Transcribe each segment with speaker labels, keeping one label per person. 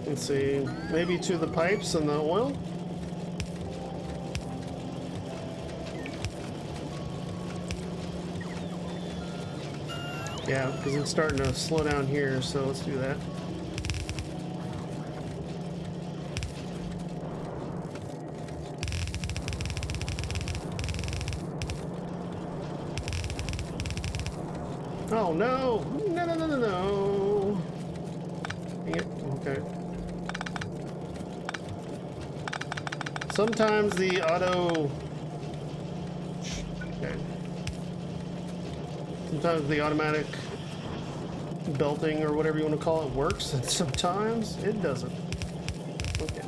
Speaker 1: Let's see, maybe to the pipes and the oil? Yeah, because it's starting to slow down here, so let's do that. Oh no! No, no, no, no, no! Dang it. Okay. Sometimes the auto... Okay. Sometimes the automatic belting or whatever you want to call it works, and sometimes it doesn't. Okay.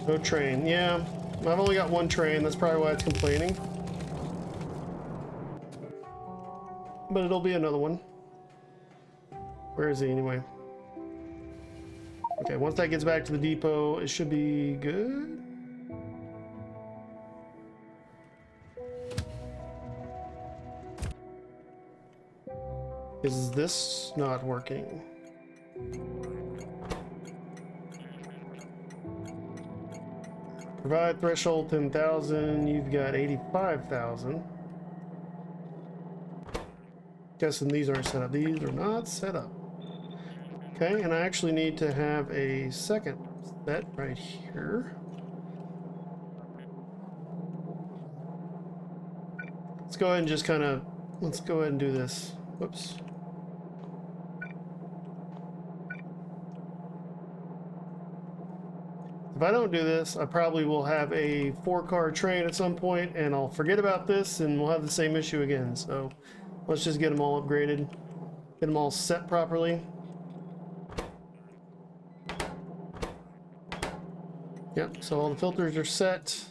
Speaker 1: No train. Yeah, I've only got one train. That's probably why it's complaining. But it'll be another one. Where is he anyway? Okay, once that gets back to the depot, it should be good. Is this not working? Provide threshold 10,000. You've got 85,000. Guessing these aren't set up. These are not set up. Okay, and I actually need to have a second set right here. Let's go ahead and just kind of, let's go ahead and do this. Whoops. If I don't do this, I probably will have a 4-car train at some point, and I'll forget about this, and we'll have the same issue again. So let's just get them all upgraded, get them all set properly. Yep, so all the filters are set.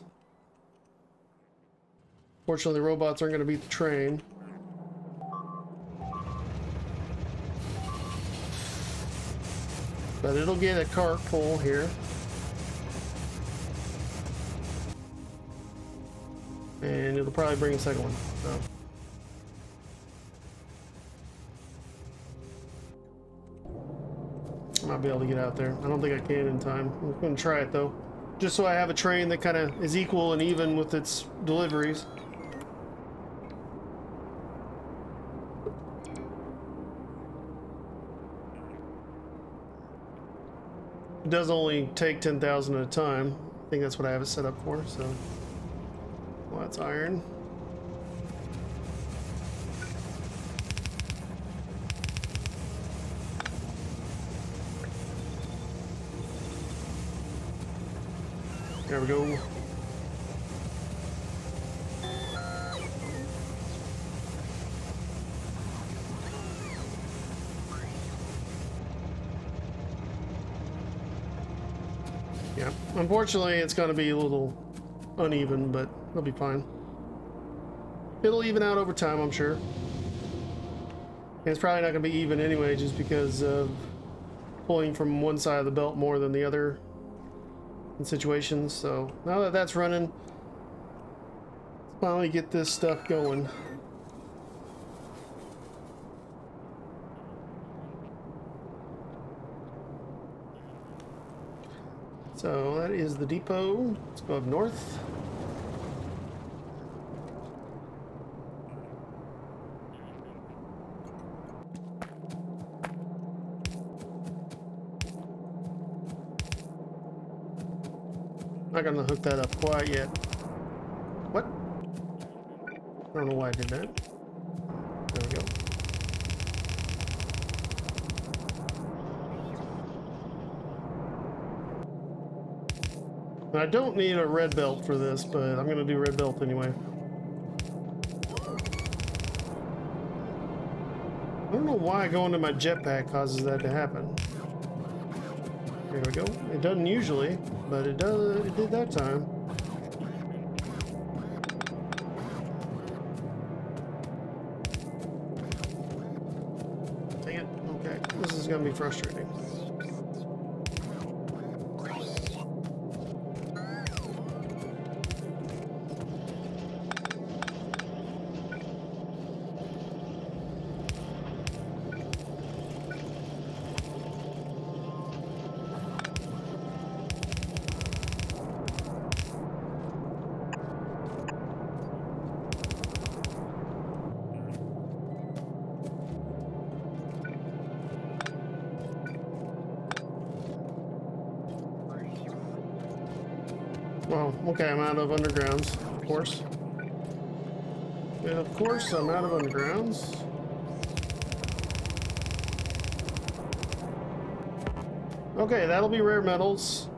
Speaker 1: Fortunately, the robots aren't going to beat the train. But it'll get a cart full here. And it'll probably bring a second one. So. I might be able to get out there. I don't think I can in time. I'm going to try it though. Just so I have a train that kind of is equal and even with its deliveries. It does only take 10,000 at a time. I think that's what I have it set up for, so. Well, that's iron. There we go. Yeah, unfortunately it's going to be a little uneven, but it'll be fine. It'll even out over time, I'm sure. And it's probably not going to be even anyway, just because of pulling from one side of the belt more than the other in situations. So now that that's running, let's finally get this stuff going. So that is the depot. Let's go up north. Not gonna hook that up quite yet. What? I don't know why I did that. There we go. I don't need a red belt for this, but I'm gonna do red belt anyway. I don't know why going to my jetpack causes that to happen. There we go. It doesn't usually, but it does. It did that time. Dang it. Okay, this is gonna be frustrating. Well, okay, I'm out of undergrounds, of course. And of course, I'm out of undergrounds. Okay, that'll be rare metals.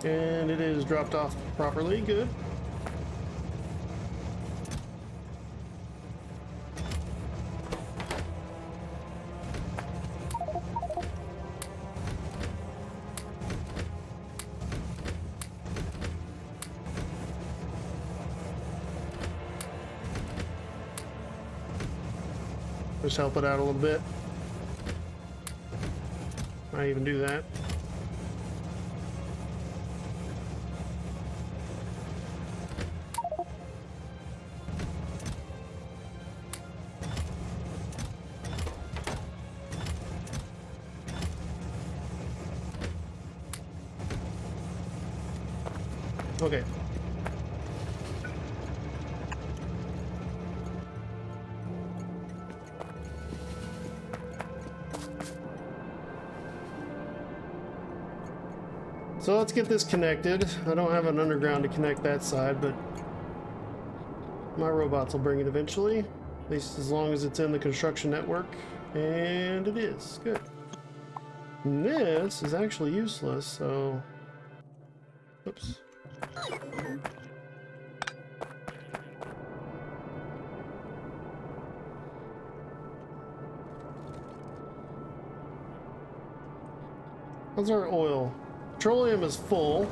Speaker 1: And it is dropped off properly, good. Just help it out a little bit. I even do that. Okay. So let's get this connected. I don't have an underground to connect that side, but my robots will bring it eventually. At least as long as it's in the construction network. And it is. Good. And this is actually useless, so... Oops. How's our oil? Petroleum is full.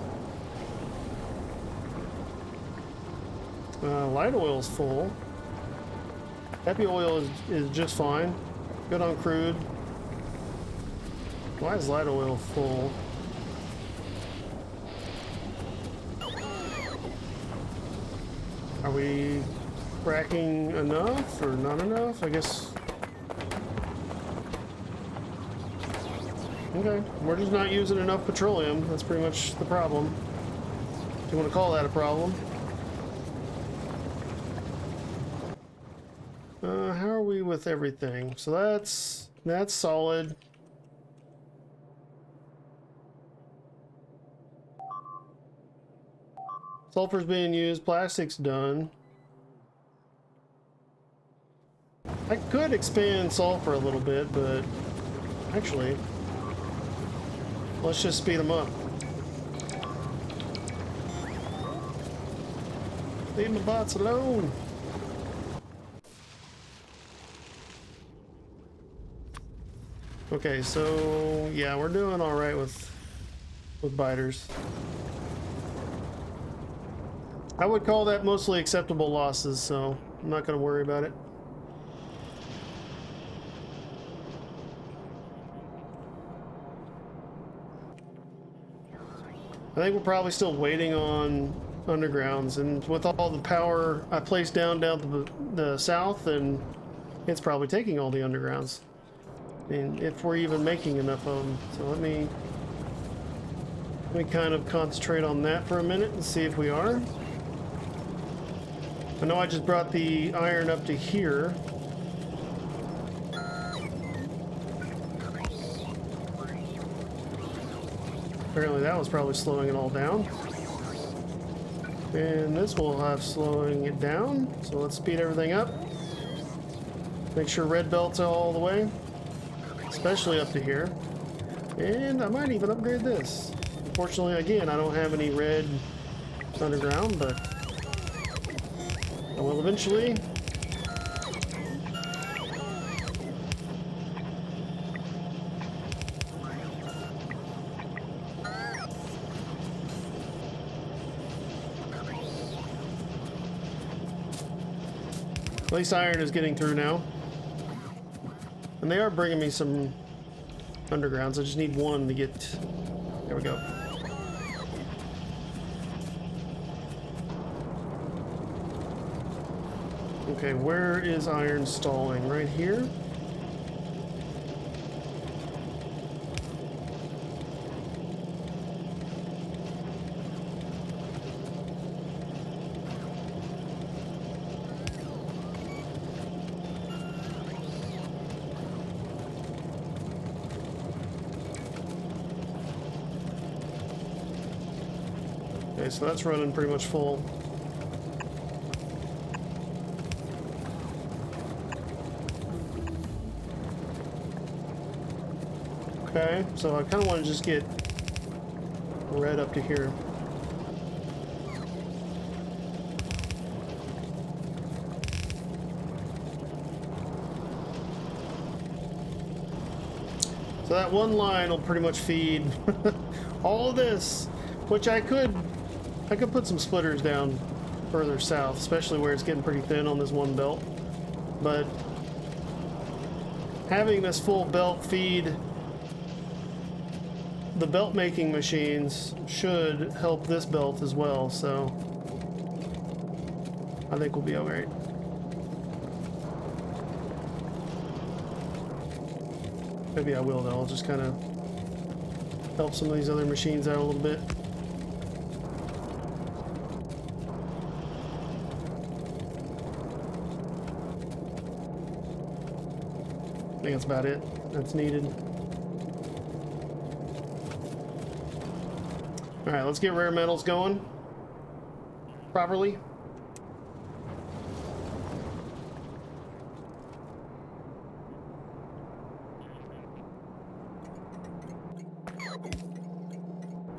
Speaker 1: Light oil is full. Heavy oil is just fine. Good on crude. Why is light oil full? Are we fracking enough or not enough? I guess. Okay, we're just not using enough petroleum. That's pretty much the problem. If you want to call that a problem. How are we with everything? So that's solid. Sulfur's being used. Plastic's done. I could expand sulfur a little bit, but actually, let's just speed them up. Leave my bots alone. Okay, so yeah, we're doing all right with biters. I would call that mostly acceptable losses, so I'm not going to worry about it. I think we're probably still waiting on undergrounds, and with all the power I placed down to the south, and it's probably taking all the undergrounds. I mean, if we're even making enough of them. So let me kind of concentrate on that for a minute and see if we are. I know I just brought the iron up to here. Apparently that was probably slowing it all down. And this will have slowing it down. So let's speed everything up. Make sure red belts are all the way. Especially up to here. And I might even upgrade this. Unfortunately, again, I don't have any red underground, but I will eventually. At least iron is getting through now. And they are bringing me some undergrounds. I just need one to get... There we go. Okay, where is iron stalling? Right here? Okay, so that's running pretty much full. Okay, so I kind of want to just get red up to here. So that one line will pretty much feed all of this, which I could put some splitters down further south, especially where it's getting pretty thin on this one belt. But having this full belt feed the belt making machines should help this belt as well, so I think we'll be all right. Maybe I will, though. I'll just kind of help some of these other machines out a little bit. I think that's about it that's needed. Alright, let's get rare metals going properly.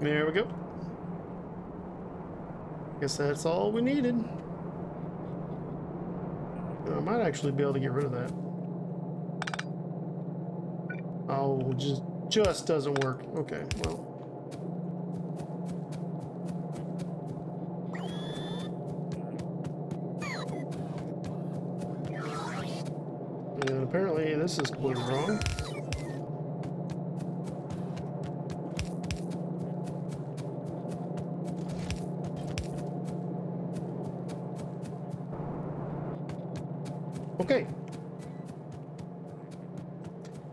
Speaker 1: There we go. Guess that's all we needed. I might actually be able to get rid of that. Oh, just doesn't work. Okay, well. And apparently this is completely wrong. Okay.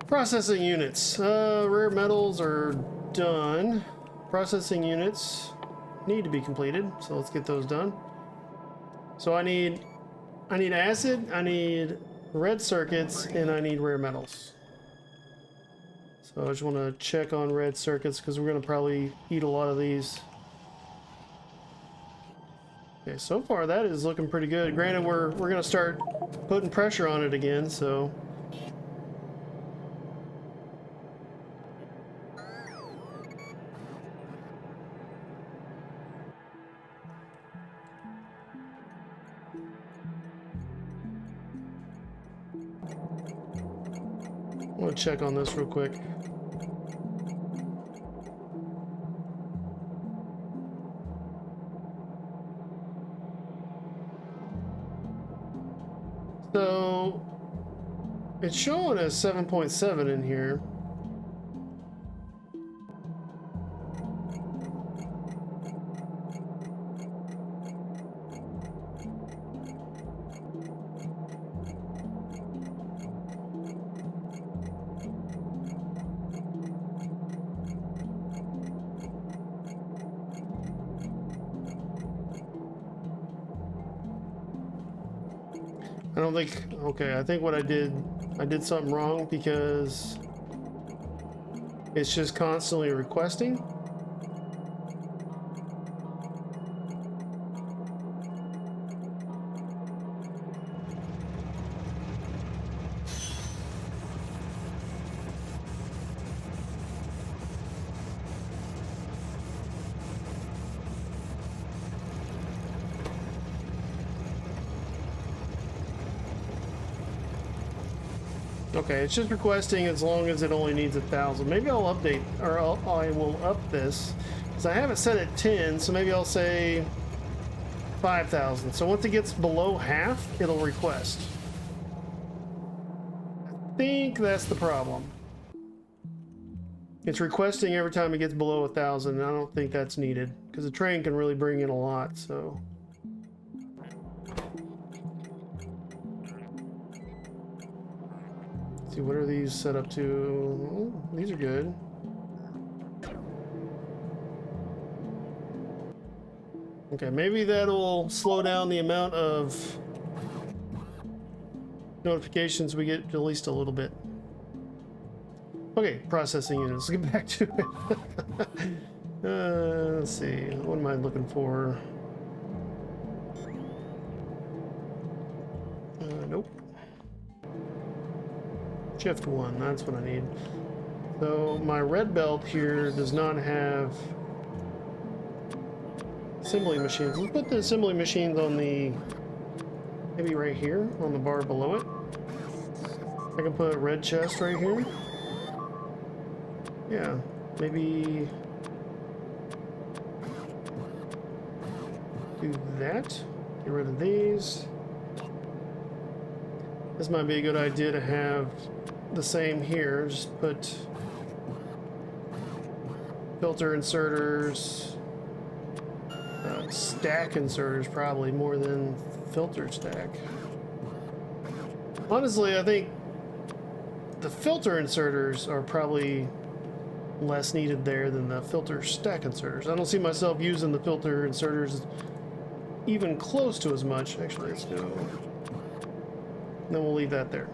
Speaker 1: Processing units. Rare metals are done. Processing units need to be completed, so let's get those done. So I need acid, I need red circuits, and I need rare metals. So I just want to check on red circuits because we're going to probably eat a lot of these. Okay, so far that is looking pretty good. Granted, we're going to start putting pressure on it again, so I'm going to check on this real quick. So it's showing as 7.7 in here. I don't think, okay, I think what I did something wrong because it's just constantly requesting. Okay, it's just requesting as long as it only needs 1,000. Maybe I'll update, or I will up this, because I have it set at 10, so maybe I'll say 5,000. So once it gets below half, it'll request. I think that's the problem. It's requesting every time it gets below 1,000, and I don't think that's needed, because the train can really bring in a lot, so... See, what are these set up to? Oh, these are good. Okay, maybe that'll slow down the amount of notifications we get at least a little bit. Okay, processing units. Let's get back to it. Let's see. What am I looking for? Nope. Shift 1, that's what I need. So my red belt here does not have assembly machines. Let's put the assembly machines on the, maybe right here, on the bar below it. I can put a red chest right here. Yeah, maybe do that. Get rid of these. This might be a good idea to have the same here. Just put filter inserters, stack inserters probably more than filter stack. Honestly, I think the filter inserters are probably less needed there than the filter stack inserters. I don't see myself using the filter inserters even close to as much. Actually, let's go. Then we'll leave that there.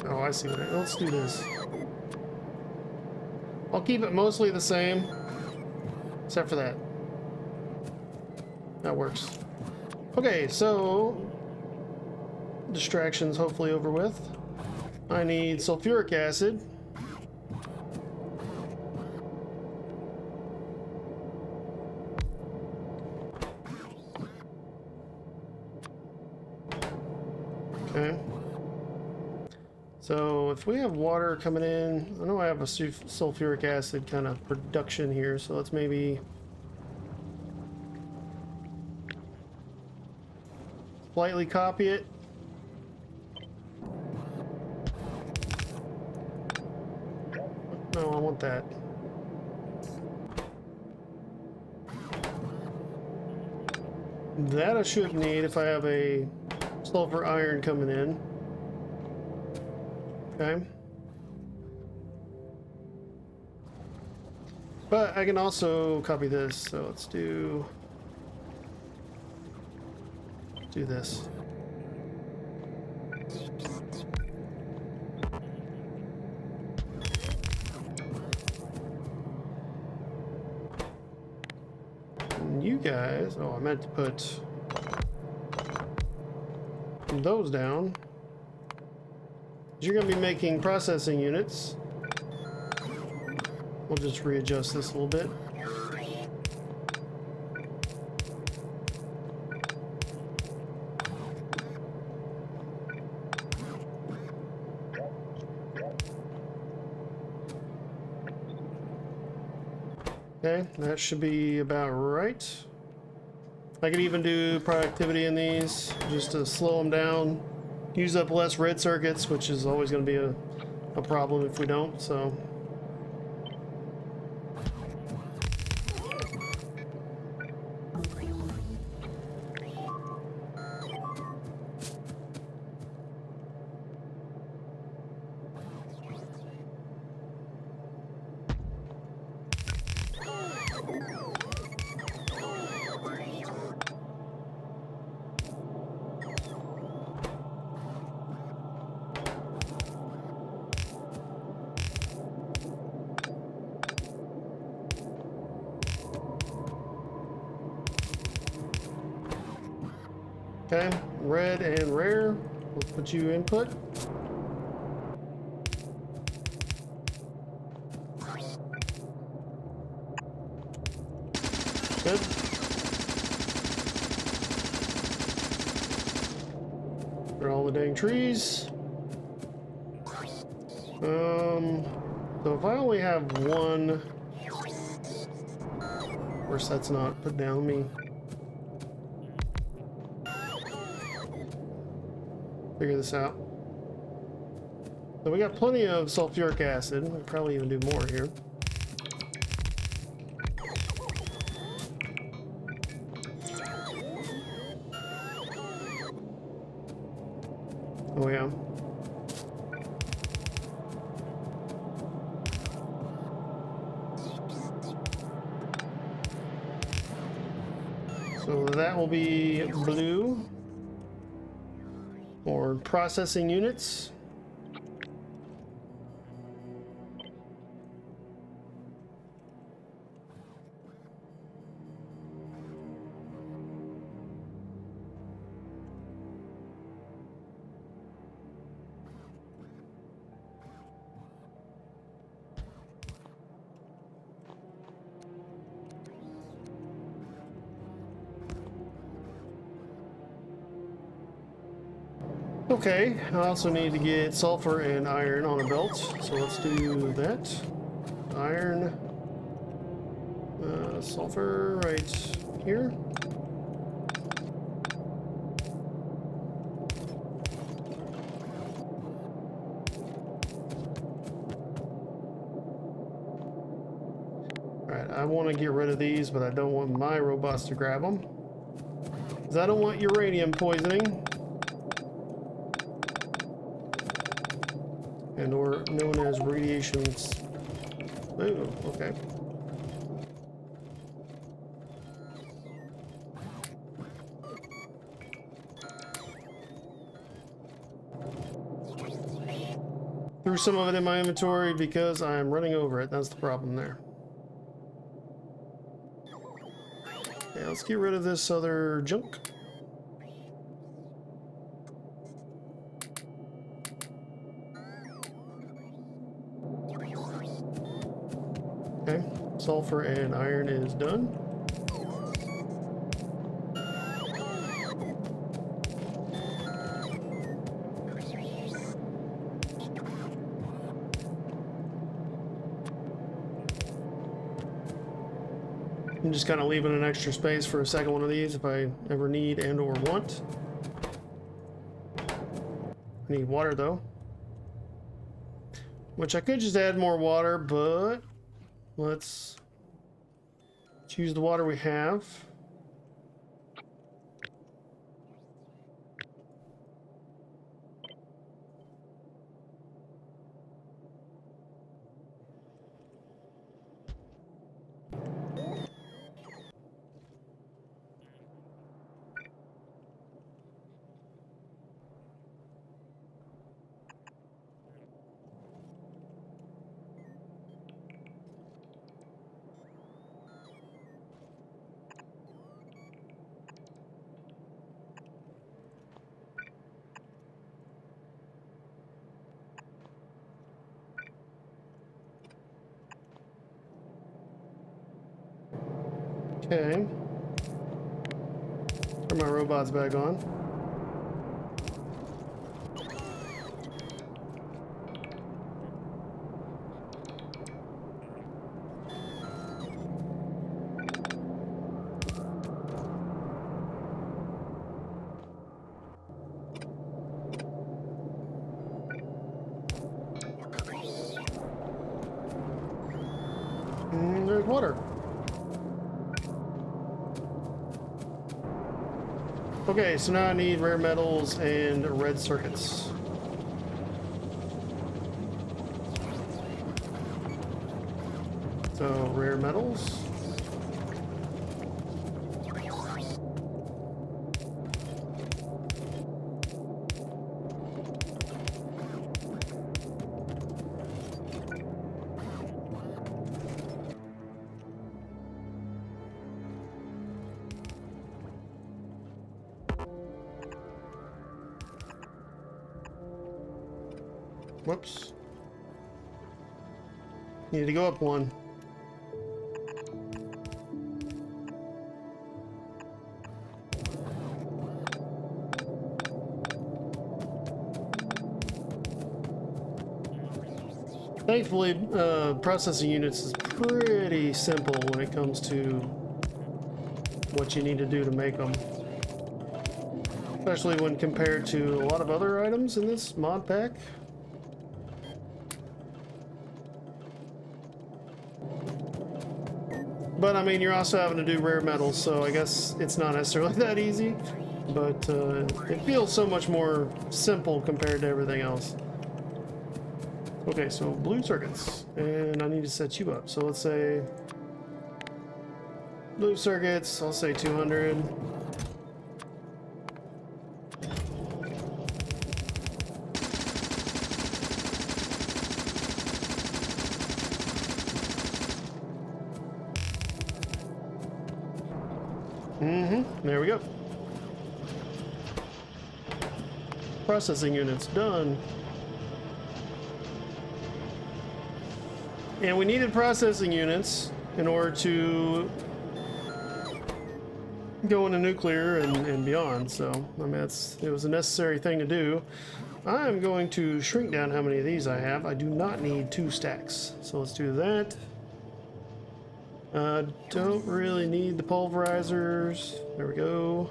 Speaker 1: Oh, I see what it is. Let's do this. I'll keep it mostly the same, except for that. That works. Okay, so distractions hopefully over with. I need sulfuric acid. Okay. So if we have water coming in, I know I have a sulfuric acid kind of production here, so let's maybe slightly copy it. No, I want that. That I should need if I have a sulfur iron coming in. Okay. But I can also copy this, so let's do this. And you guys, oh, I meant to put those down. You're going to be making processing units. We'll just readjust this a little bit. Okay, that should be about right. I could even do productivity in these just to slow them down. Use up less red circuits, which is always going to be a problem if we don't, so. Okay, red and rare. We'll put you input. Good. For all the dang trees. So if I only have one, of course that's not put down me. Figure this out. So we got plenty of sulfuric acid. We'll probably even do more here. Oh yeah. So that will be blue. Or processing units. Okay, I also need to get sulfur and iron on a belt, so let's do that. Iron, sulfur right here. Alright, I want to get rid of these, but I don't want my robots to grab them. Because I don't want uranium poisoning. And or known as radiation. Oh, okay. Threw some of it in my inventory because I'm running over it. That's the problem there. Okay, let's get rid of this other junk. Okay, sulfur and iron is done. I'm just kind of leaving an extra space for a second one of these if I ever need and or want. I need water though. Which I could just add more water, but let's choose the water we have. Okay. Turn my robots back on. And there's water. Okay, so now I need rare metals and red circuits. So, rare metals. Whoops. Need to go up one. Thankfully, processing units is pretty simple when it comes to what you need to do to make them. Especially when compared to a lot of other items in this mod pack. But I mean, you're also having to do rare metals, so I guess it's not necessarily that easy. But it feels so much more simple compared to everything else. Okay, so blue circuits, and I need to set you up. So let's say blue circuits, I'll say 200. There we go. Processing units done. And we needed processing units in order to go into nuclear and beyond. So, I mean, it was a necessary thing to do. I'm going to shrink down how many of these I have. I do not need 2 stacks. So let's do that. Don't really need the pulverizers. There we go.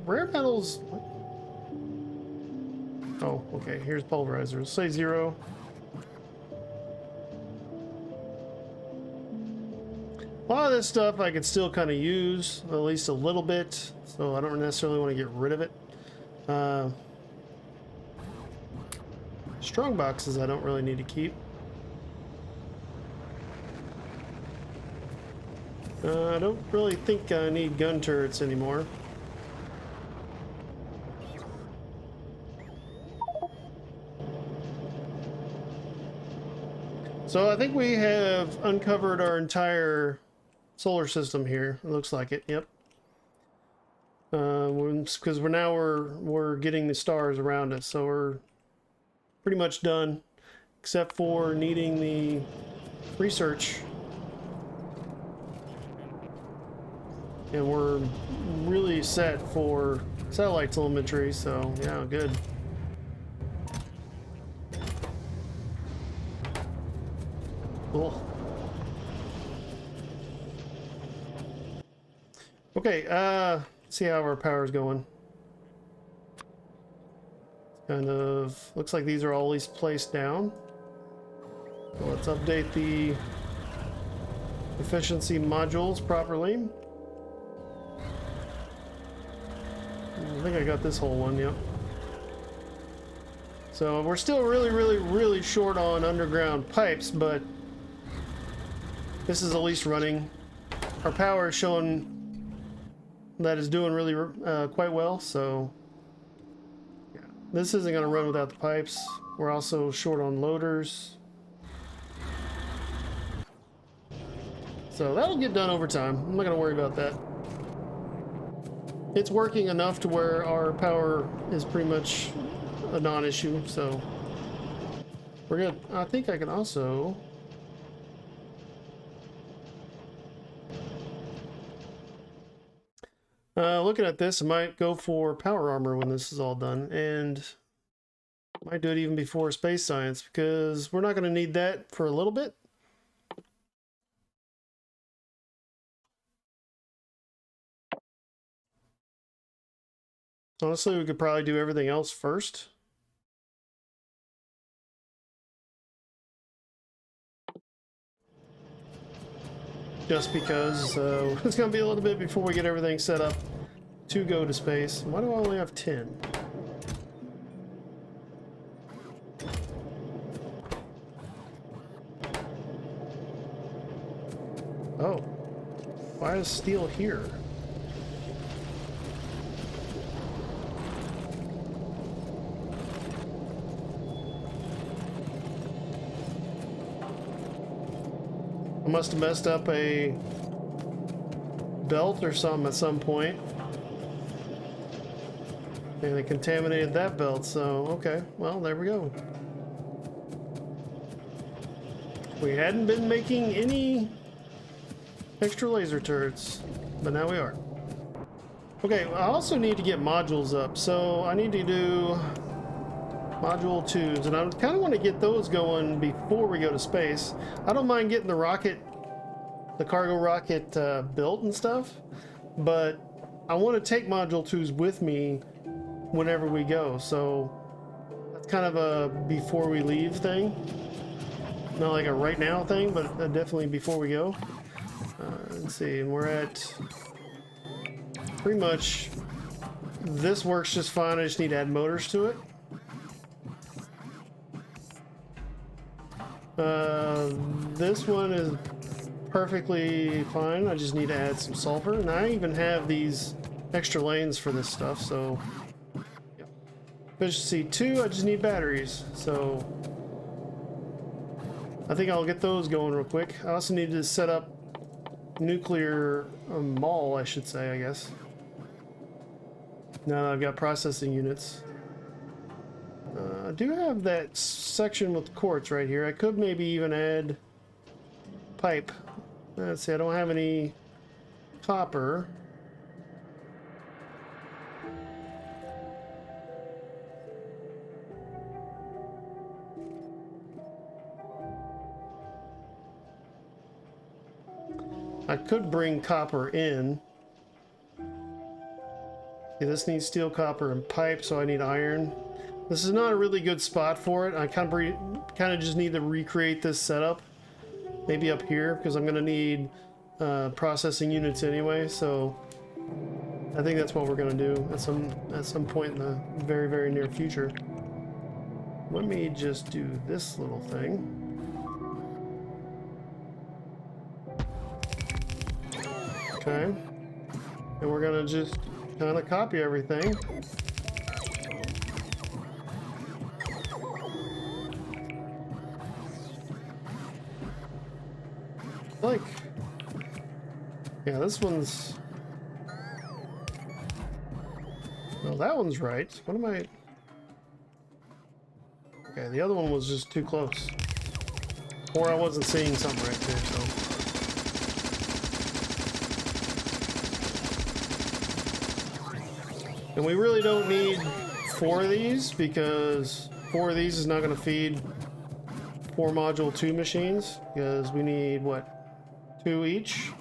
Speaker 1: Rare metals. Oh, okay. Here's pulverizers. Say 0. A lot of this stuff I could still kind of use, at least a little bit, so I don't necessarily want to get rid of it. Strong boxes I don't really need to keep. I don't really think I need gun turrets anymore. So I think we have uncovered our entire solar system here. It looks like it. Yep. Because we're getting the stars around us, so we're pretty much done, except for needing the research. And we're really set for satellite telemetry, so yeah, good. Cool. Okay, see how our power's going. Kind of looks like these are all at least placed down. So let's update the efficiency modules properly. I think I got this whole one, yep. So we're still really short on underground pipes, but this is at least running. Our power is showing that is doing really quite well, so yeah. This isn't going to run without the pipes. We're also short on loaders. So that'll get done over time. I'm not going to worry about that. It's working enough to where our power is pretty much a non-issue, so we're good. I think I can also looking at this, I might go for power armor when this is all done, and might do it even before space science, because we're not going to need that for a little bit. Honestly, we could probably do everything else first. Just because it's going to be a little bit before we get everything set up to go to space. Why do I only have 10? Oh. Why is steel here? I must have messed up a belt or something at some point. And it contaminated that belt, so okay. Well, there we go. We hadn't been making any extra laser turrets, but now we are. Okay, I also need to get modules up, so I need to do module 2s, and I kind of want to get those going before we go to space. I don't mind getting the rocket, the cargo rocket built and stuff, but I want to take module 2s with me whenever we go, so that's kind of a before we leave thing. Not like a right now thing, but definitely before we go. Let's see, and we're at pretty much, this works just fine. I just need to add motors to it. This one is perfectly fine. I just need to add some sulfur, and I even have these extra lanes for this stuff, so yeah. Efficiency 2, I just need batteries, so I think I'll get those going real quick. I also need to set up nuclear mall, I should say, I guess. Now that I've got processing units. I do have that section with quartz right here. I could maybe even add pipe. Let's see, I don't have any copper. I could bring copper in. Okay, this needs steel, copper, and pipe, so I need iron. This is not a really good spot for it. I kind of just need to recreate this setup. Maybe up here, because I'm going to need processing units anyway, so I think that's what we're going to do at some point in the very, very near future. Let me just do this little thing. Okay. And we're going to just kind of copy everything. Like, yeah, this one's, well, that one's right. What am I? Okay, the other one was just too close, or I wasn't seeing something right there. So, and we really don't need 4 of these, because 4 of these is not going to feed 4 module 2 machines, because we need what, 2 each.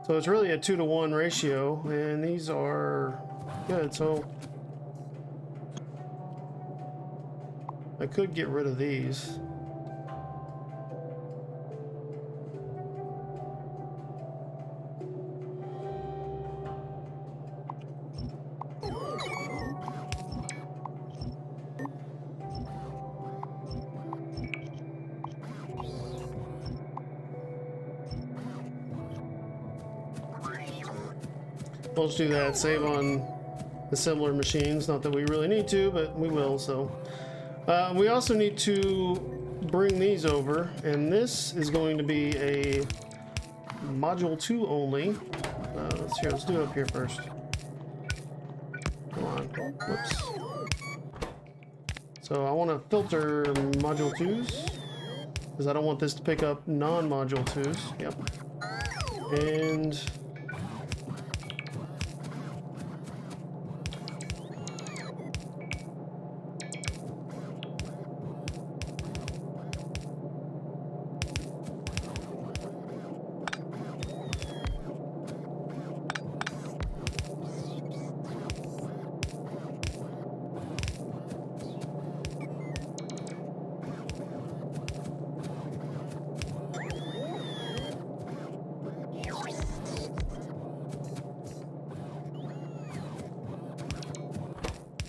Speaker 1: So it's really a 2-to-1 ratio, and these are good. So I could get rid of these. We'll just do that, save on the similar machines. Not that we really need to, but we will. So we also need to bring these over, and this is going to be a module 2 only. Let's do it up here first. Come on. Whoops. So I want to filter module 2s, because I don't want this to pick up non-module 2s. Yep. And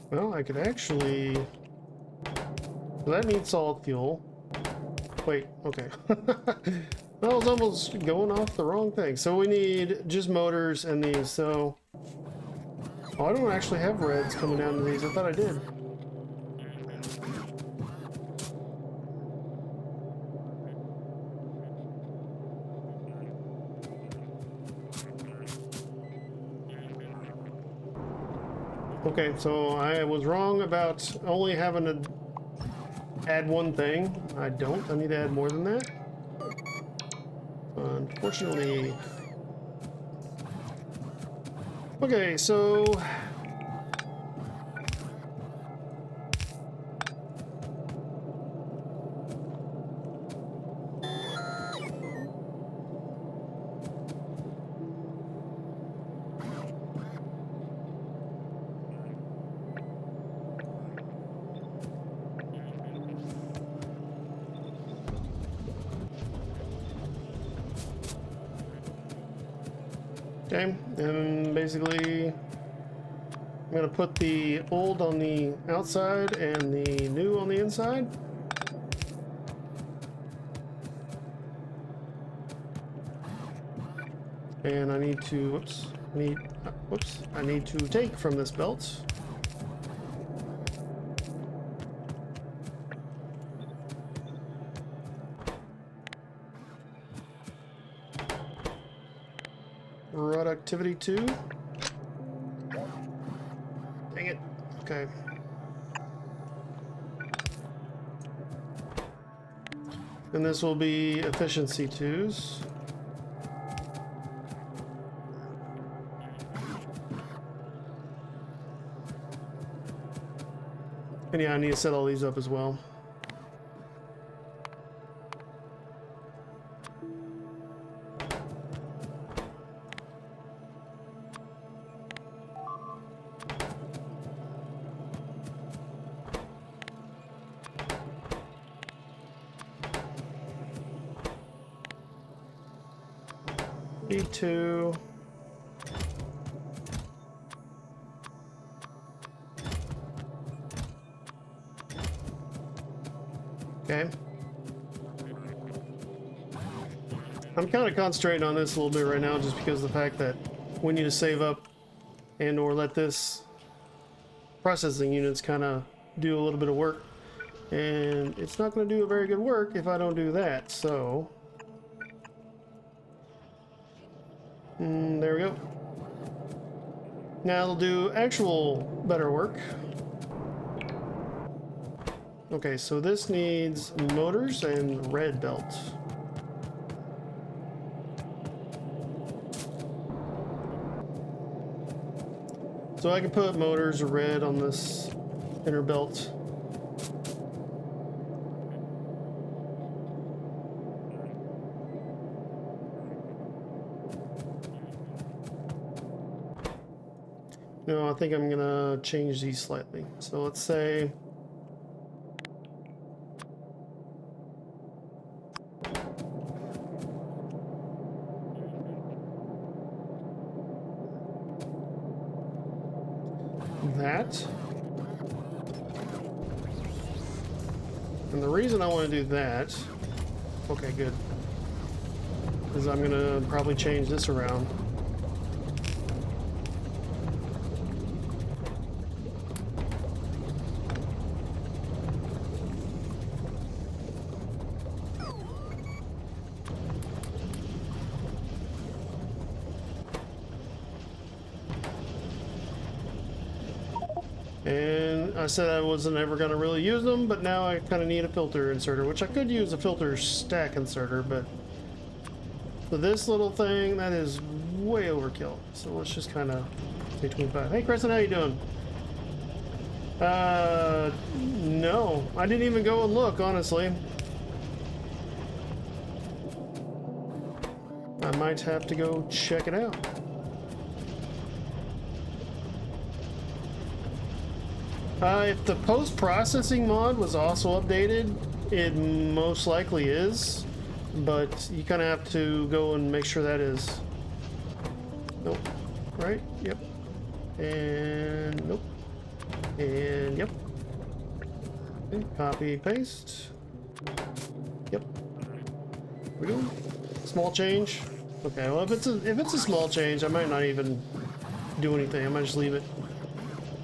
Speaker 1: well, I could actually... So that needs solid fuel. Wait, okay. I was almost going off the wrong thing. So we need just motors and these, so... Oh, I don't actually have reds coming down to these. I thought I did. Okay, so I was wrong about only having to add one thing. I don't. I need to add more than that. Unfortunately. Okay, so... Okay, and basically I'm going to put the old on the outside and the new on the inside. And I need to, I need to take from this belt. productivity 2. Dang it. Okay. And this will be efficiency 2s. And yeah, I need to set all these up as well. E2. Okay. I'm kind of concentrating on this a little bit right now just because of the fact that we need to save up and or let this processing units kind of do a little bit of work. And it's not going to do a very good work if I don't do that, so... there we go. Now it'll do actual better work. Okay, so this needs motors and red belt. So I can put motors or red on this inner belt. No, I think I'm gonna change these slightly. So let's say that. And the reason I want to do that, okay, good, is I'm gonna probably change this around. And I said I wasn't ever going to really use them, but now I kind of need a filter inserter, which I could use a filter stack inserter, but for this little thing, that is way overkill. So let's just kind of say 25. Hey, Kristen, how you doing? No, I didn't even go and look, honestly. I might have to go check it out. If the post-processing mod was also updated, it most likely is, but you kind of have to go and make sure that is. Nope. Right? Yep. And nope. And yep. Okay, copy, paste. Yep. Here we go. Small change. Okay, well if it's a small change, I might not even do anything. I might just leave it.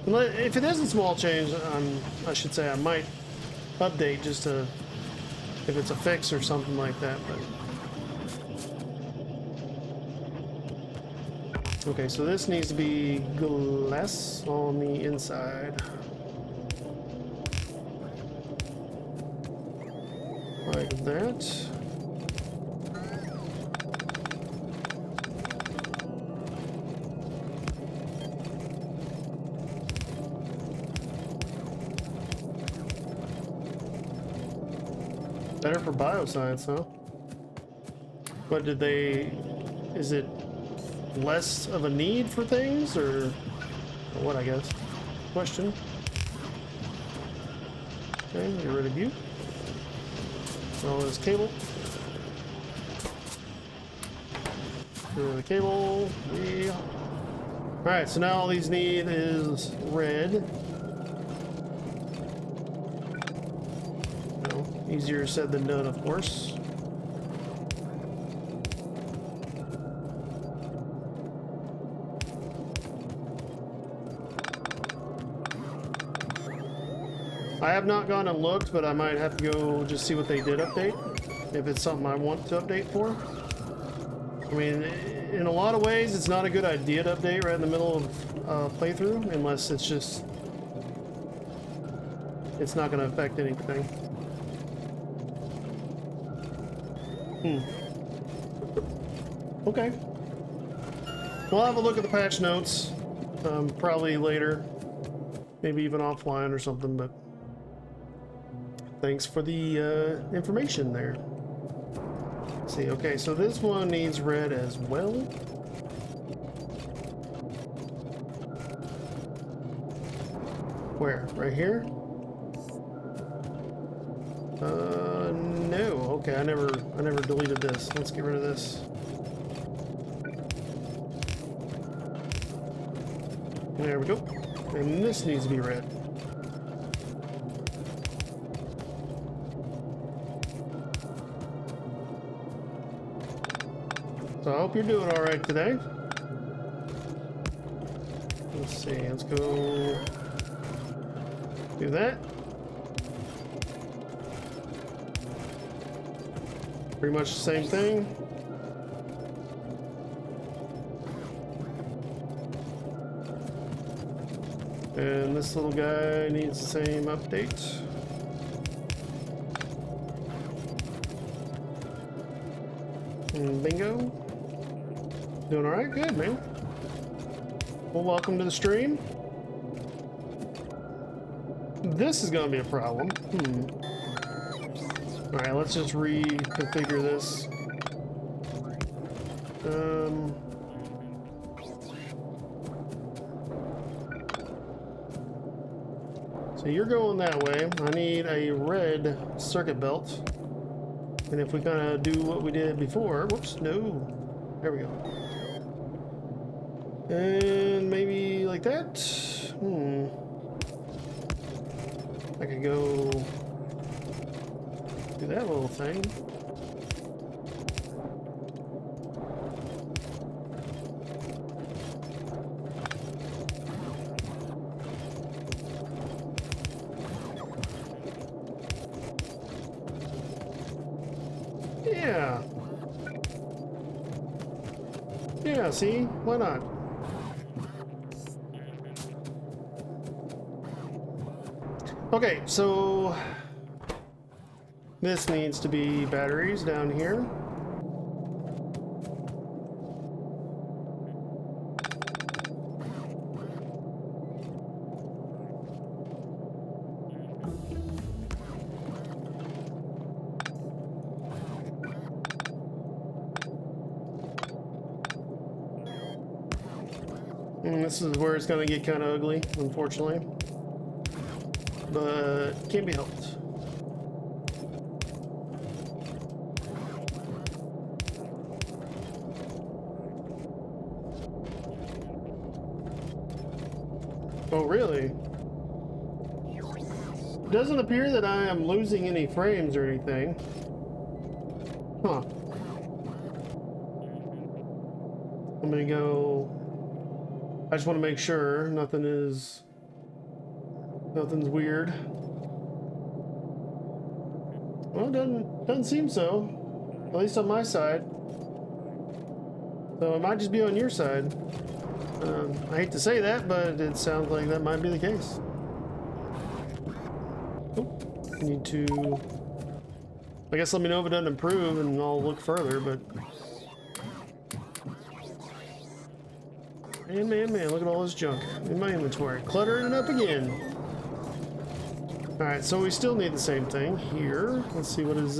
Speaker 1: If it is a small change, I should say I might update just to, if it's a fix or something like that. But okay, so this needs to be glass on the inside, like that. Better for bioscience, huh? But is it less of a need for things, or what, I guess? Question. Okay, get rid of you. All this cable. Get rid of the cable. Yeah. Alright, so now all these need is red. Easier said than done, of course. I have not gone and looked, but I might have to go just see what they did update, if it's something I want to update for. I mean, in a lot of ways, it's not a good idea to update right in the middle of playthrough, unless it's just... it's not going to affect anything. Okay. We'll have a look at the patch notes, probably later. Maybe even offline or something, but... thanks for the information there. Let's see, okay, so this one needs red as well. Where? Right here? No. Okay, I never deleted this. Let's get rid of this. There we go. And this needs to be red. So I hope you're doing all right today. Let's see, let's go do that. Pretty much the same thing. And this little guy needs the same update. And bingo. Doing all right? Good, man. Well, welcome to the stream. This is going to be a problem. All right, let's just reconfigure this. So you're going that way. I need a red circuit belt. And if we kind of do what we did before, whoops, no. There we go. And maybe like that. I could go do that little thing. Yeah. Yeah, see? Why not? Okay, so this needs to be batteries down here. And this is where it's going to get kind of ugly, unfortunately. But can't be helped. Oh, really? Doesn't appear that I am losing any frames or anything. Huh. I'm gonna go... I just want to make sure nothing's weird. Well, doesn't seem so. At least on my side. So it might just be on your side. I hate to say that, but it sounds like that might be the case. Oh, I need to... I guess let me know if it doesn't improve and I'll look further, but... Man, look at all this junk in my inventory. Cluttering it up again. Alright, so we still need the same thing here. Let's see, what is...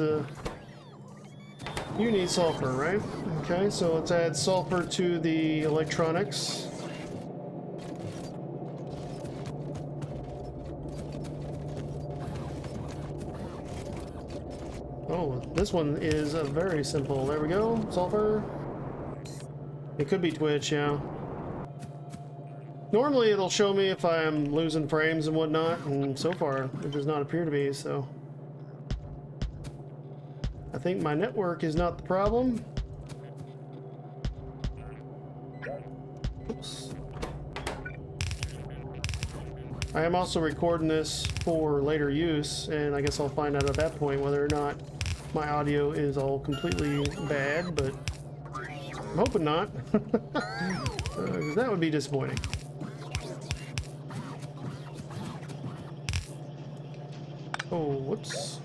Speaker 1: You need sulfur, right? Okay, so let's add sulfur to the electronics. Oh, this one is very simple. There we go, sulfur. It could be Twitch, yeah. Normally it'll show me if I'm losing frames and whatnot, and so far it does not appear to be, so... I think my network is not the problem. Oops. I am also recording this for later use, and I guess I'll find out at that point whether or not my audio is all completely bad, but I'm hoping not. 'Cause that would be disappointing. Oh, whoops.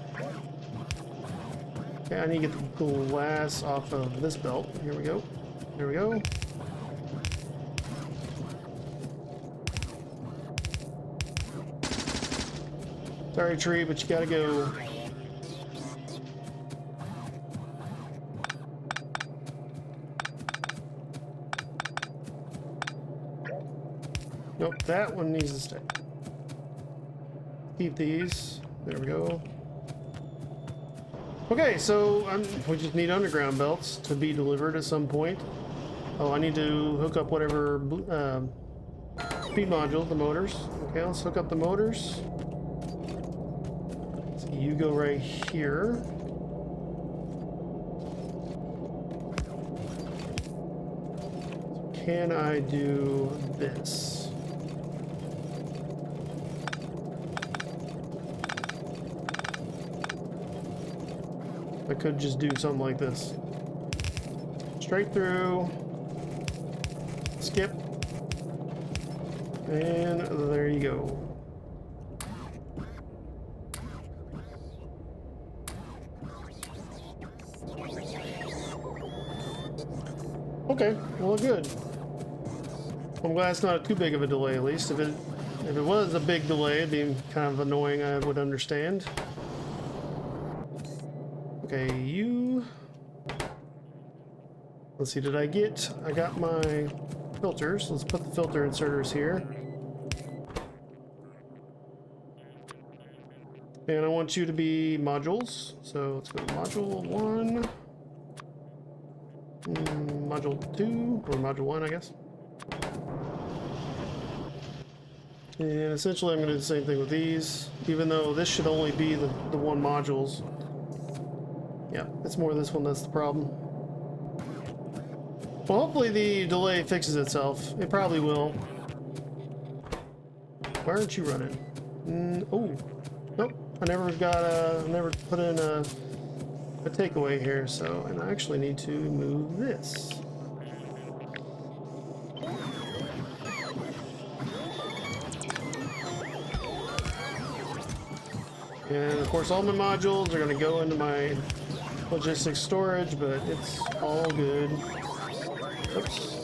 Speaker 1: Okay, I need to get the glass off of this belt. Here we go. There we go. Sorry, tree, but you gotta go. Nope, that one needs to stay. Keep these. There we go. Okay, so we just need underground belts to be delivered at some point. Oh, I need to hook up whatever speed module, the motors. Okay, let's hook up the motors. So you go right here. Can I do this? I could just do something like this. Straight through. Skip. And there you go. Okay, well good. I'm glad it's not too big of a delay at least. If it was a big delay, it'd be kind of annoying, I would understand. Okay, you... Let's see, I got my filters. Let's put the filter inserters here. And I want you to be modules. So let's go to module 1. Module 2, or module 1, I guess. And essentially I'm going to do the same thing with these, even though this should only be the one modules. Yeah, it's more this one that's the problem. Well, hopefully the delay fixes itself. It probably will. Why aren't you running? Oh, nope. I never put in a takeaway here, so, and I actually need to move this. And of course all my modules are going to go into my logistics storage, but it's all good. Oops.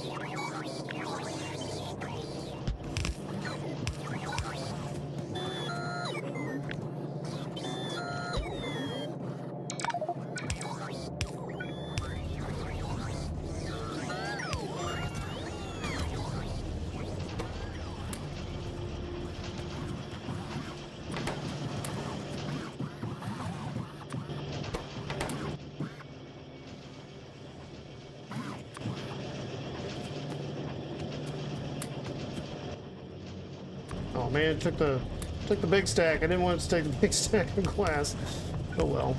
Speaker 1: Oh man, took the big stack. I didn't want to take the big stack of glass. Oh well.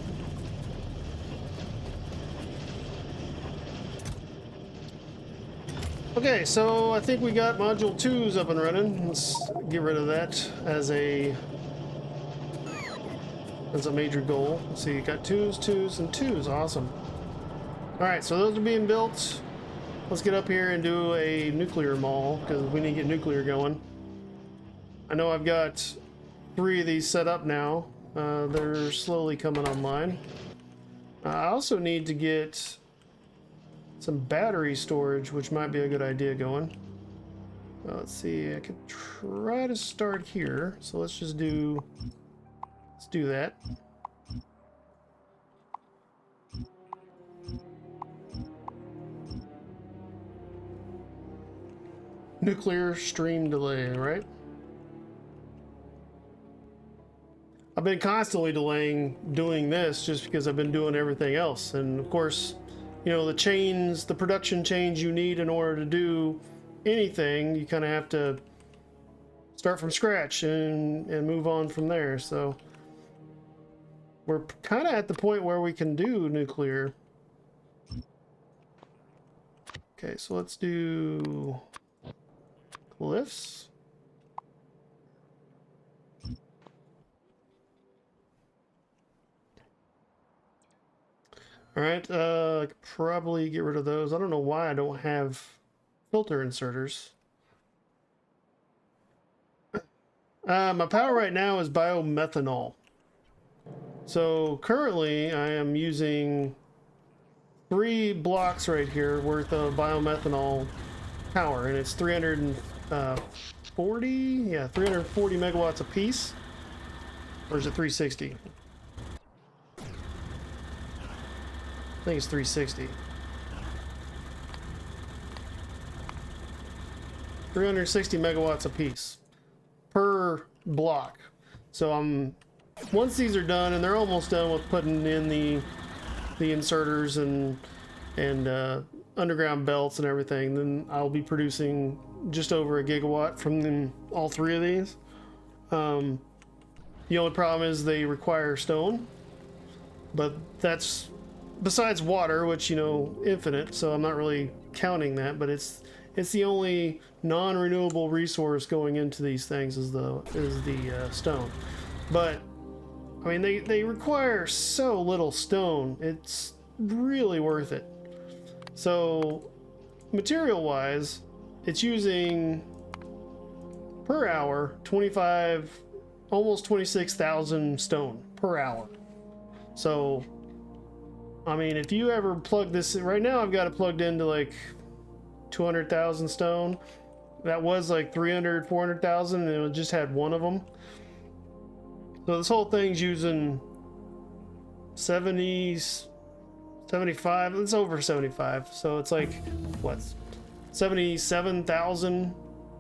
Speaker 1: Okay, so I think we got module 2s up and running. Let's get rid of that as a major goal. Let's see, you got 2s, 2s, and 2s. Awesome. Alright, so those are being built. Let's get up here and do a nuclear mall, because we need to get nuclear going. I know I've got 3 of these set up now. They're slowly coming online. I also need to get some battery storage, which might be a good idea going. Let's see, I could try to start here. So let's do that. Nuclear stream delay, right? I've been constantly delaying doing this just because I've been doing everything else. And of course, you know, the production chains you need in order to do anything, you kind of have to start from scratch and move on from there. So we're kind of at the point where we can do nuclear. Okay, so let's do glyphs. All right, I could probably get rid of those. I don't know why I don't have filter inserters. My power right now is biomethanol. So currently I am using 3 blocks right here worth of biomethanol power, and it's 340, yeah, 340 megawatts a piece. Or is it 360? I think it's 360. 360 megawatts a piece per block. So once these are done, and they're almost done with putting in the inserters and underground belts and everything, then I'll be producing just over a gigawatt from them, all 3 of these. The only problem is they require stone, but that's besides water, which, you know, infinite, so I'm not really counting that, but it's the only non-renewable resource going into these things is the stone. But I mean, they require so little stone, it's really worth it. So material wise, it's using per hour 25, almost 26,000 stone per hour. So I mean, if you ever plug this right now, I've got it plugged into like 200,000 stone. That was like 300, 400,000, and it just had one of them. So this whole thing's using 70, 75, it's over 75. So it's like, what, 77,000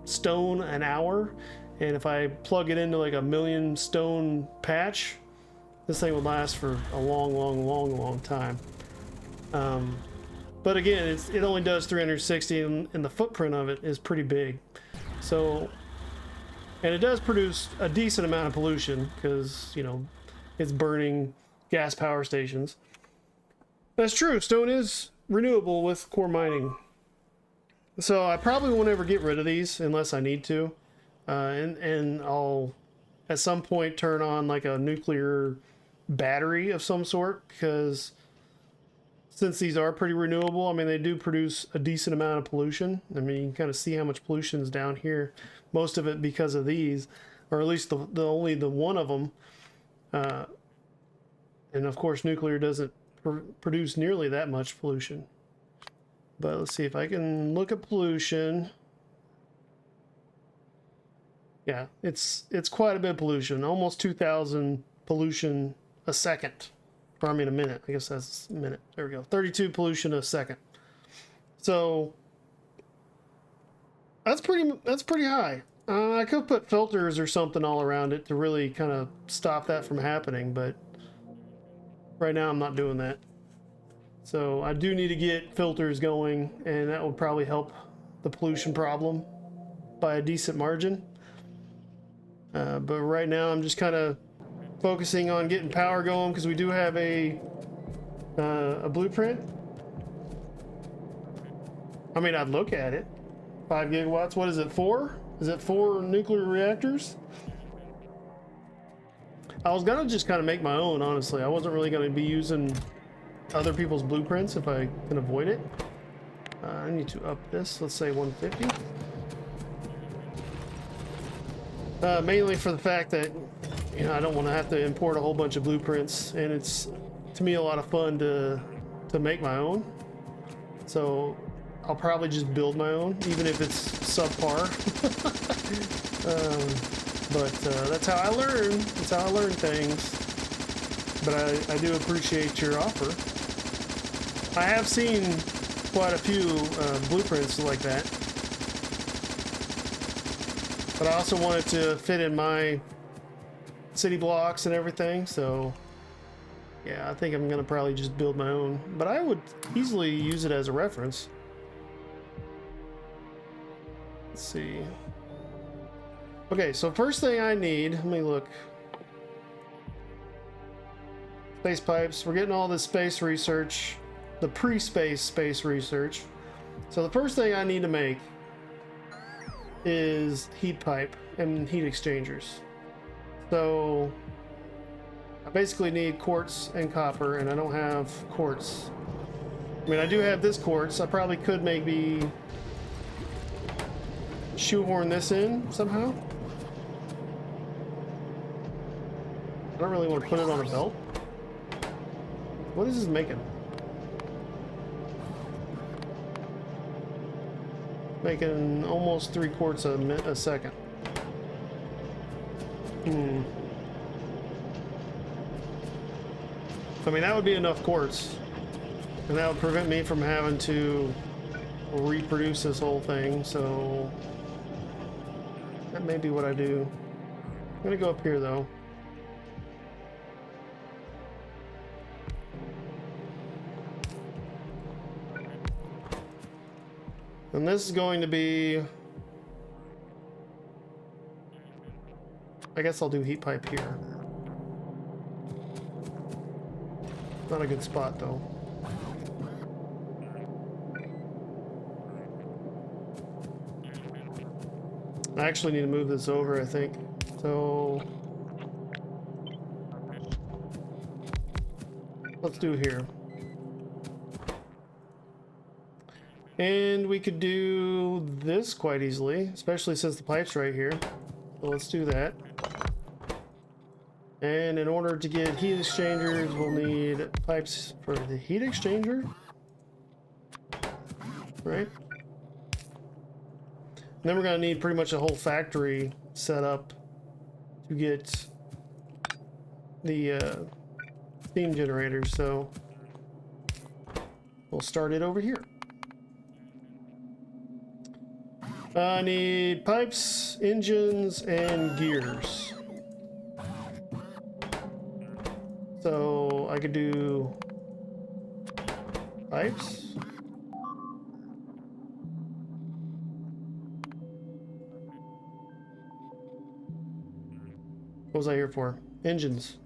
Speaker 1: stone an hour. And if I plug it into like a 1,000,000 stone patch, this thing would last for a long time. But again, it only does 360, and the footprint of it is pretty big. So, and it does produce a decent amount of pollution because, you know, it's burning gas power stations. That's true. Stone is renewable with core mining. So I probably won't ever get rid of these unless I need to. And I'll at some point turn on like a nuclear battery of some sort, because since these are pretty renewable, I mean, they do produce a decent amount of pollution. I mean, you can kind of see how much pollution is down here. Most of it because of these, or at least the only the one of them. And of course, nuclear doesn't produce nearly that much pollution. But let's see if I can look at pollution. Yeah, it's quite a bit of pollution. Almost 2,000 pollution a second. Or I mean a minute. I guess that's a minute. There we go. 32 pollution a second. So that's pretty high. I could put filters or something all around it to really kind of stop that from happening, but right now I'm not doing that. So I do need to get filters going, and that would probably help the pollution problem by a decent margin. But right now I'm just kind of focusing on getting power going, because we do have a blueprint. I mean, I'd look at it. 5 gigawatts. What is it, 4? Is it 4 nuclear reactors? I was gonna just kind of make my own, honestly. I wasn't really gonna be using other people's blueprints if I can avoid it. I need to up this. Let's say 150. Mainly for the fact that, you know, I don't want to have to import a whole bunch of blueprints, and it's, to me, a lot of fun to make my own. So I'll probably just build my own, even if it's subpar. But that's how I learn. That's how I learn things. But I do appreciate your offer. I have seen quite a few blueprints like that. But I also wanted to fit in my city blocks and everything, so yeah, I think I'm gonna probably just build my own. But I would easily use it as a reference. Let's see. Okay, so first thing I need, let me look. Space pipes. We're getting all this space research, the pre-space space research. So the first thing I need to make is heat pipe and heat exchangers. So I basically need quartz and copper, and I don't have quartz. I mean, I do have this quartz. I probably could maybe shoehorn this in somehow. I don't really want to put it on a belt. What is this making? Making almost 3 quarts a second. I mean, that would be enough quartz. And that would prevent me from having to reproduce this whole thing, so that may be what I do. I'm gonna go up here though. And this is going to be, I guess I'll do heat pipe here. Not a good spot though. I actually need to move this over, I think. So let's do here. And we could do this quite easily, especially since the pipe's right here. So let's do that. And in order to get heat exchangers, we'll need pipes for the heat exchanger. Right? And then we're going to need pretty much a whole factory set up to get the steam generators. So we'll start it over here. I need pipes, engines, and gears. So I could do pipes. What was I here for? Engines.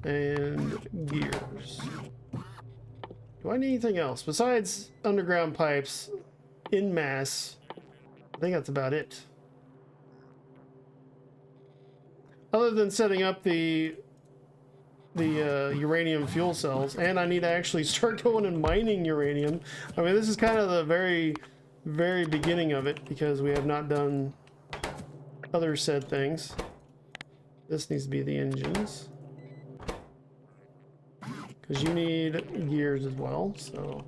Speaker 1: And gears. Do I need anything else besides underground pipes in mass? I think that's about it. Other than setting up the uranium fuel cells, and I need to actually start going and mining uranium. I mean, this is kind of the very, very beginning of it because we have not done other said things. This needs to be the engines. Because you need gears as well, so.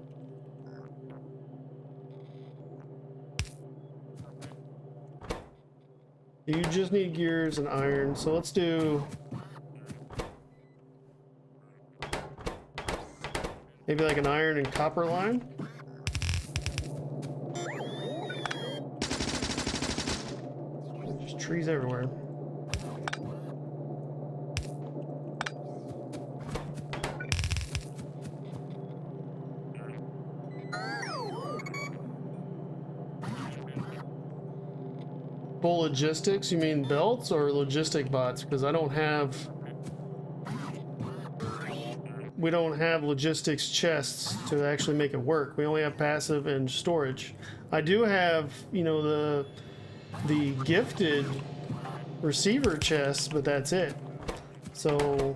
Speaker 1: You just need gears and iron, so let's do maybe like an iron and copper line. There's just trees everywhere. Full logistics? You mean belts or logistic bots? Because I don't have... We don't have logistics chests to actually make it work. We only have passive and storage. I do have, you know, the gifted receiver chests, but that's it. So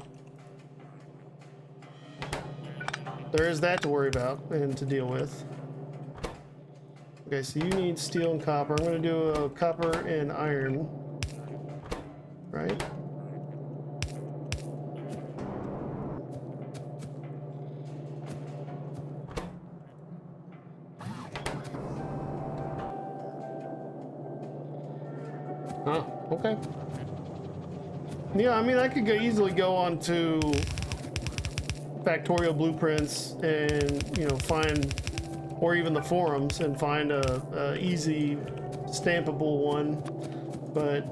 Speaker 1: there is that to worry about and to deal with. Okay, so you need steel and copper. I'm going to do a copper and iron. Right? Huh, okay. Yeah, I mean, I could easily go on to Factorio blueprints and, you know, find, or even the forums, and find a easy stampable one. But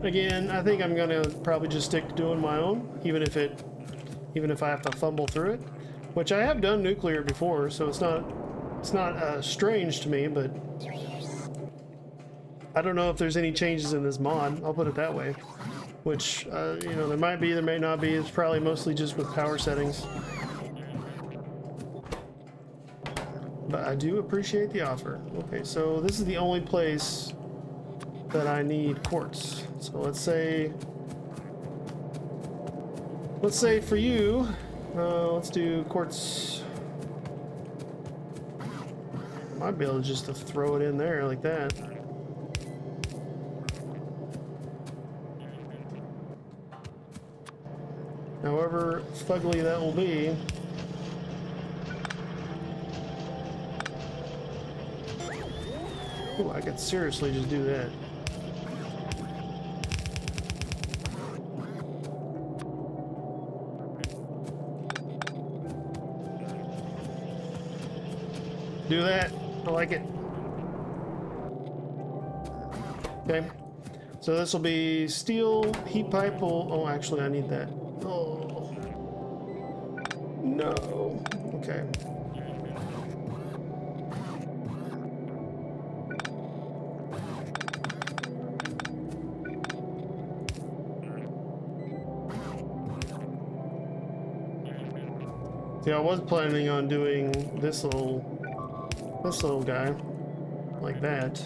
Speaker 1: again, I think I'm gonna probably just stick to doing my own, even if I have to fumble through it, which I have done nuclear before, so it's not strange to me. But I don't know if there's any changes in this mod, I'll put it that way. Which, you know, there might be, there may not be. It's probably mostly just with power settings. But I do appreciate the offer. Okay, so this is the only place that I need quartz. So let's say for you, let's do quartz. Might be able just to throw it in there like that. However fugly that will be. Ooh, I could seriously just do that. Do that. I like it. Okay. So this will be steel, heat pipe will... Oh, actually, I need that. Oh. No. Okay. See, I was planning on doing this little guy like that.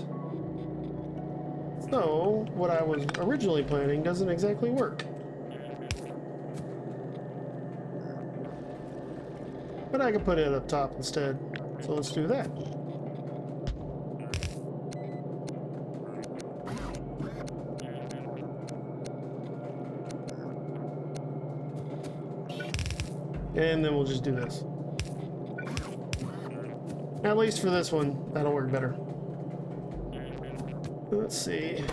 Speaker 1: So, what I was originally planning doesn't exactly work. But I could put it up top instead. So let's do that. And then we'll just do this. At least for this one, that'll work better. Let's see.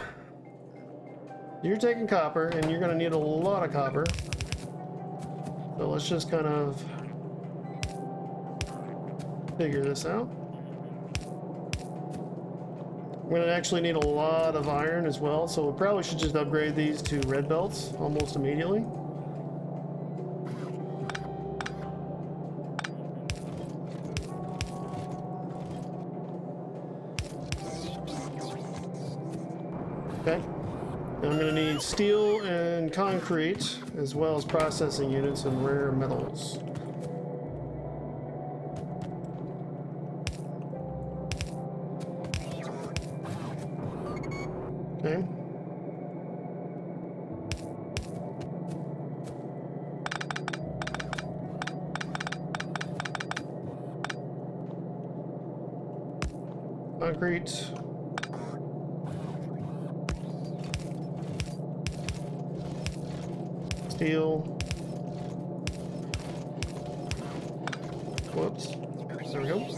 Speaker 1: You're taking copper, and you're going to need a lot of copper. So let's just kind of figure this out. We're going to actually need a lot of iron as well, so we probably should just upgrade these to red belts almost immediately. Okay. Now I'm going to need steel and concrete, as well as processing units and rare metals. Okay. Concrete. Steel. Whoops. There we go.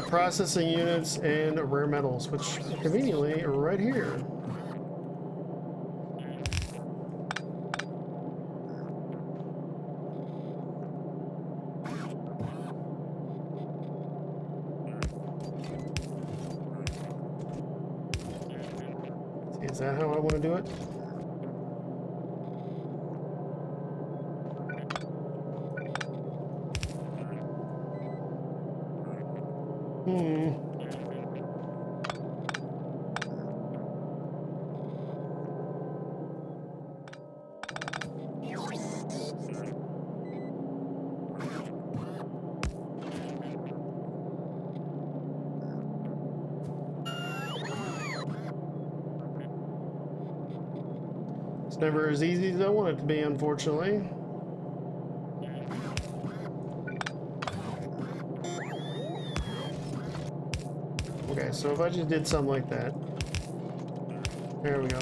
Speaker 1: Processing units and rare metals, which conveniently are right here. Is that how I want to do it? It's never as easy as I want it to be, unfortunately. Okay, so if I just did something like that. There we go.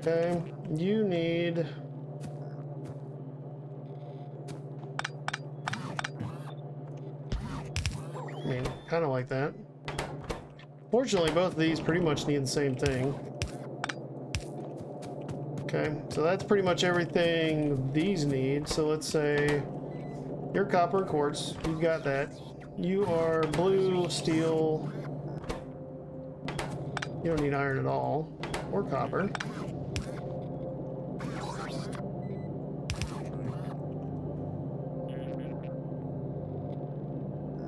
Speaker 1: Okay, you need... I mean, kind of like that. Fortunately, both of these pretty much need the same thing. Okay, so that's pretty much everything these need. So let's say you're copper quartz. You've got that. You are blue, steel. You don't need iron at all. Or copper.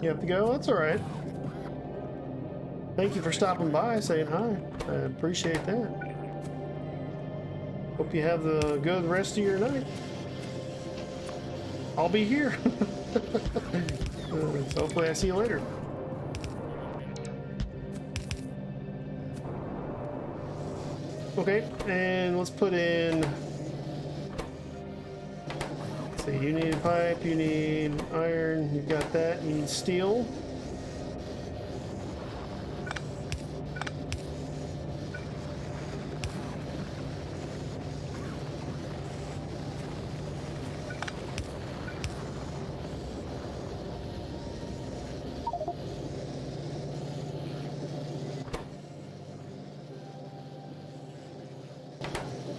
Speaker 1: You have to go? That's alright. Thank you for stopping by, saying hi. I appreciate that. Hope you have the good rest of your night. I'll be here. So hopefully I see you later. Okay, and let's put in... Let's see, you need pipe, you need iron, you've got that, you need steel.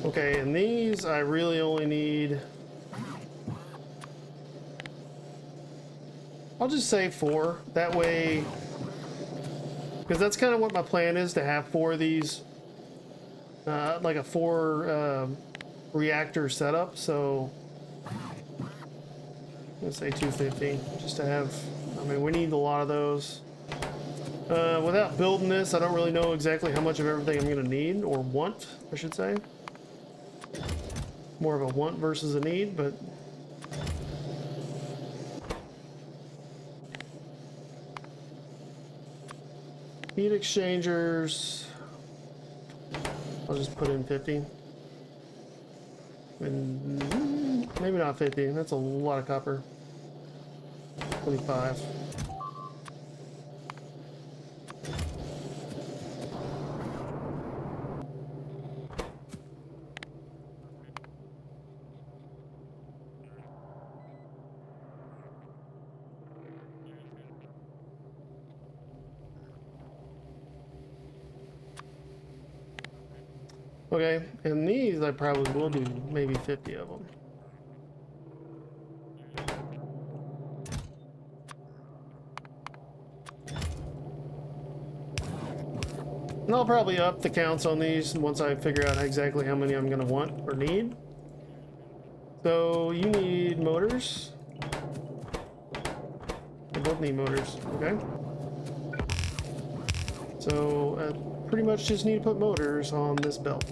Speaker 1: Okay, and these I really only need... I'll just say 4. That way... Because that's kind of what my plan is, to have 4 of these. Like a 4 reactor setup, so... Let's say 250, just to have... I mean, we need a lot of those. Without building this, I don't really know exactly how much of everything I'm going to need, or want, I should say. More of a want versus a need, but heat exchangers, I'll just put in 50. And maybe not 50, that's a lot of copper. 25. Okay, and these I probably will do maybe 50 of them. And I'll probably up the counts on these once I figure out exactly how many I'm going to want or need. So you need motors. They both need motors, okay? So I pretty much just need to put motors on this belt.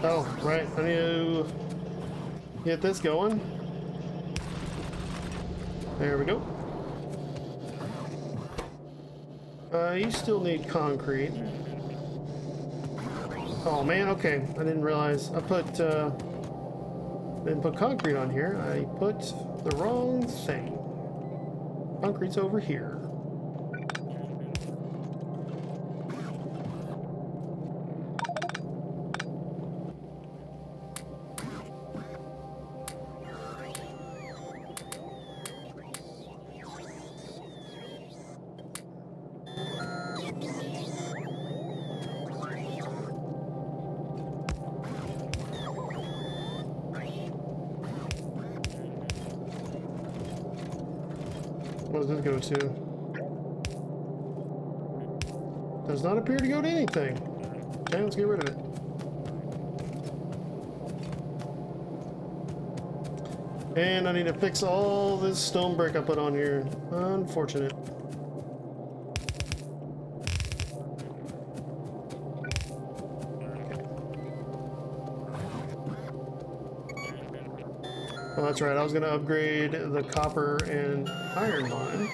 Speaker 1: Oh, right, I need to get this going. There we go. You still need concrete. Oh man, okay, I didn't realize. I didn't put concrete on here. I put the wrong thing. Concrete's over here. What does this go to? Does not appear to go to anything. Okay, let's get rid of it. And I need to fix all this stone brick I put on here. Unfortunate. Oh, that's right. I was going to upgrade the copper and iron line.